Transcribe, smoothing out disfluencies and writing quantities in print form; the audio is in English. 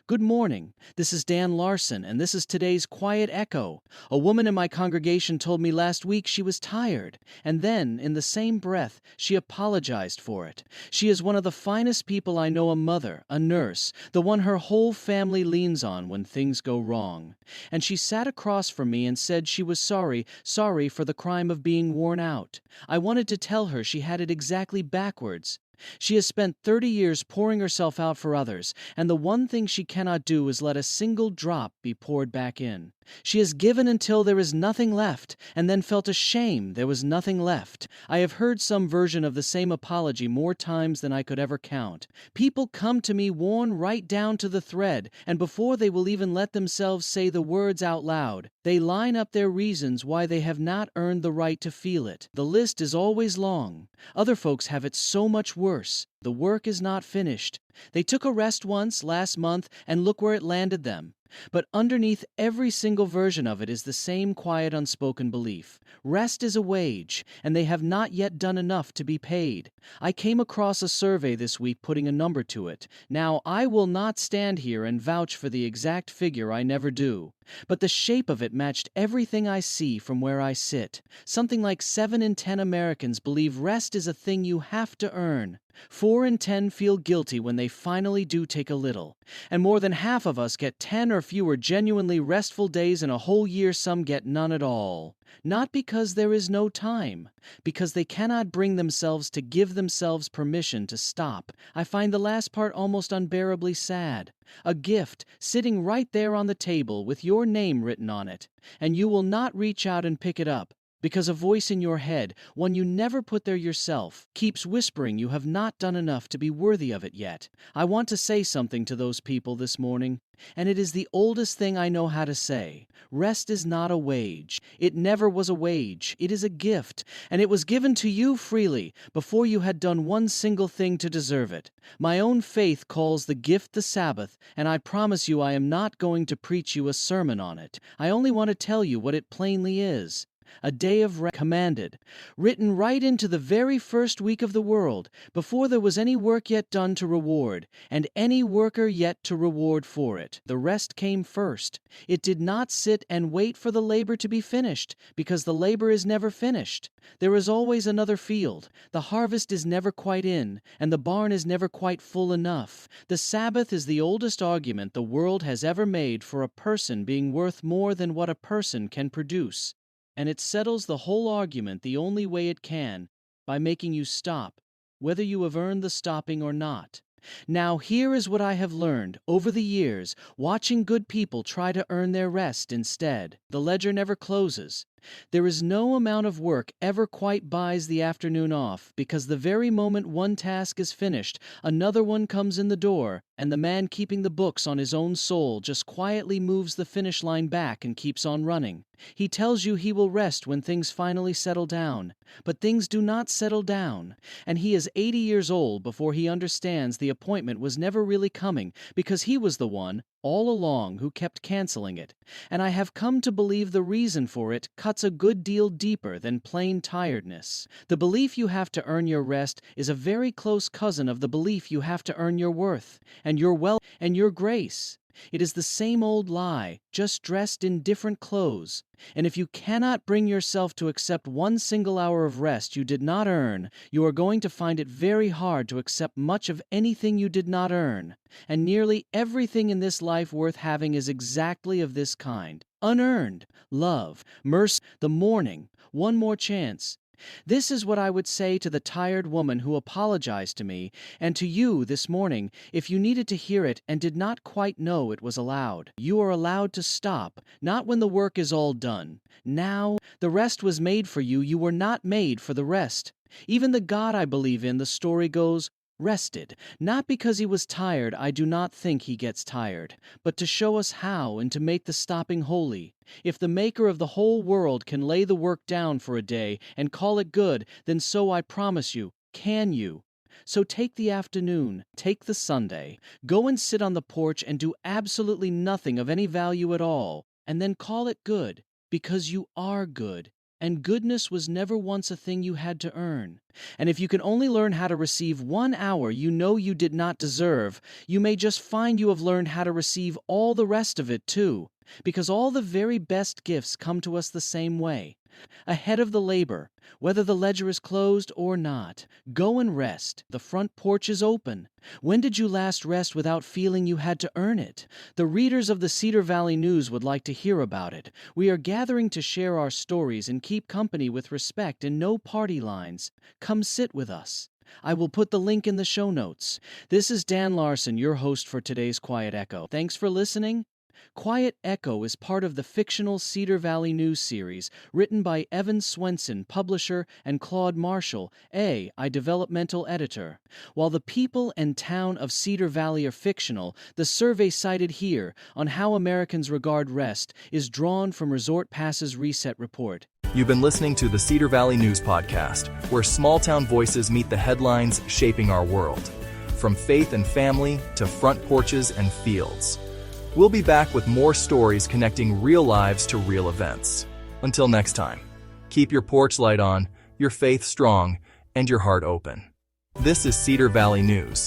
Good morning. This is Dan Larson, and this is today's Quiet Echo. A woman in my congregation told me last week she was tired, and then, in the same breath, she apologized for it. She is one of the finest people I know, a mother, a nurse, the one her whole family leans on when things go wrong. And she sat across from me and said she was sorry for the crime of being worn out. I wanted to tell her she had it exactly backwards. She has spent 30 years pouring herself out for others, and the one thing she cannot do is let a single drop be poured back in. She has given until there is nothing left, and then felt ashamed there was nothing left. I have heard some version of the same apology more times than I could ever count. People come to me worn right down to the thread, and before they will even let themselves say the words out loud, they line up their reasons why they have not earned the right to feel it. The list is always long. Other folks have it so much worse. The work is not finished. They took a rest once, last month, and look where it landed them. But underneath every single version of it is the same quiet, unspoken belief. Rest is a wage, and they have not yet done enough to be paid. I came across a survey this week putting a number to it. Now, I will not stand here and vouch for the exact figure, I never do. But the shape of it matched everything I see from where I sit. Something like 7 in 10 Americans believe rest is a thing you have to earn. 4 in 10 feel guilty when they finally do take a little. And more than half of us get 10 or fewer genuinely restful days in a whole year. Some get none at all. Not because there is no time, because they cannot bring themselves to give themselves permission to stop. I find the last part almost unbearably sad. A gift sitting right there on the table with your name written on it, and you will not reach out and pick it up. Because a voice in your head, one you never put there yourself, keeps whispering you have not done enough to be worthy of it yet. I want to say something to those people this morning, and it is the oldest thing I know how to say. Rest is not a wage. It never was a wage. It is a gift, and it was given to you freely before you had done one single thing to deserve it. My own faith calls the gift the Sabbath, and I promise you I am not going to preach you a sermon on it. I only want to tell you what it plainly is. A day of rest commanded, written right into the very first week of the world, before there was any work yet done to reward, and any worker yet to reward for it. The rest came first. It did not sit and wait for the labor to be finished, because the labor is never finished. There is always another field. The harvest is never quite in, and the barn is never quite full enough. The Sabbath is the oldest argument the world has ever made for a person being worth more than what a person can produce. And it settles the whole argument the only way it can, by making you stop, whether you have earned the stopping or not. Now here is what I have learned over the years, watching good people try to earn their rest instead. The ledger never closes. There is no amount of work ever quite buys the afternoon off, because the very moment one task is finished, another one comes in the door, and the man keeping the books on his own soul just quietly moves the finish line back and keeps on running. He tells you he will rest when things finally settle down, but things do not settle down, and he is 80 years old before he understands the appointment was never really coming, because he was the one, all along, who kept canceling it. And I have come to believe the reason for it cuts a good deal deeper than plain tiredness. The belief you have to earn your rest is a very close cousin of the belief you have to earn your worth, and your wealth, and your grace. It is the same old lie, just dressed in different clothes. And if you cannot bring yourself to accept one single hour of rest you did not earn, you are going to find it very hard to accept much of anything you did not earn. And nearly everything in this life worth having is exactly of this kind. Unearned. Love, mercy, the morning, one more chance. This is what I would say to the tired woman who apologized to me, and to you this morning, if you needed to hear it and did not quite know it was allowed. You are allowed to stop, not when the work is all done. Now, the rest was made for you. You were not made for the rest. Even the God I believe in, the story goes, rested, not because he was tired. I do not think he gets tired, but to show us how and to make the stopping holy. If the maker of the whole world can lay the work down for a day and call it good, then so I promise you, can you. So take the afternoon, take the Sunday, go and sit on the porch and do absolutely nothing of any value at all, and then call it good, because you are good. And goodness was never once a thing you had to earn. And if you can only learn how to receive 1 hour you know you did not deserve, you may just find you have learned how to receive all the rest of it too. Because all the very best gifts come to us the same way. Ahead of the labor, whether the ledger is closed or not, go and rest. The front porch is open. When did you last rest without feeling you had to earn it? The readers of the Cedar Valley News would like to hear about it. We are gathering to share our stories and keep company with respect and no party lines. Come sit with us. I will put the link in the show notes. This is Dan Larson, your host for today's Quiet Echo. Thanks for listening. Quiet Echo is part of the fictional Cedar Valley News series, written by Evan Swenson, publisher, and Claude Marshall, developmental editor. While the people and town of Cedar Valley are fictional, the survey cited here on how Americans regard rest is drawn from Resort Pass's Reset Report. You've been listening to the Cedar Valley News Podcast, where small-town voices meet the headlines shaping our world. From faith and family to front porches and fields. We'll be back with more stories connecting real lives to real events. Until next time, keep your porch light on, your faith strong, and your heart open. This is Cedar Valley News.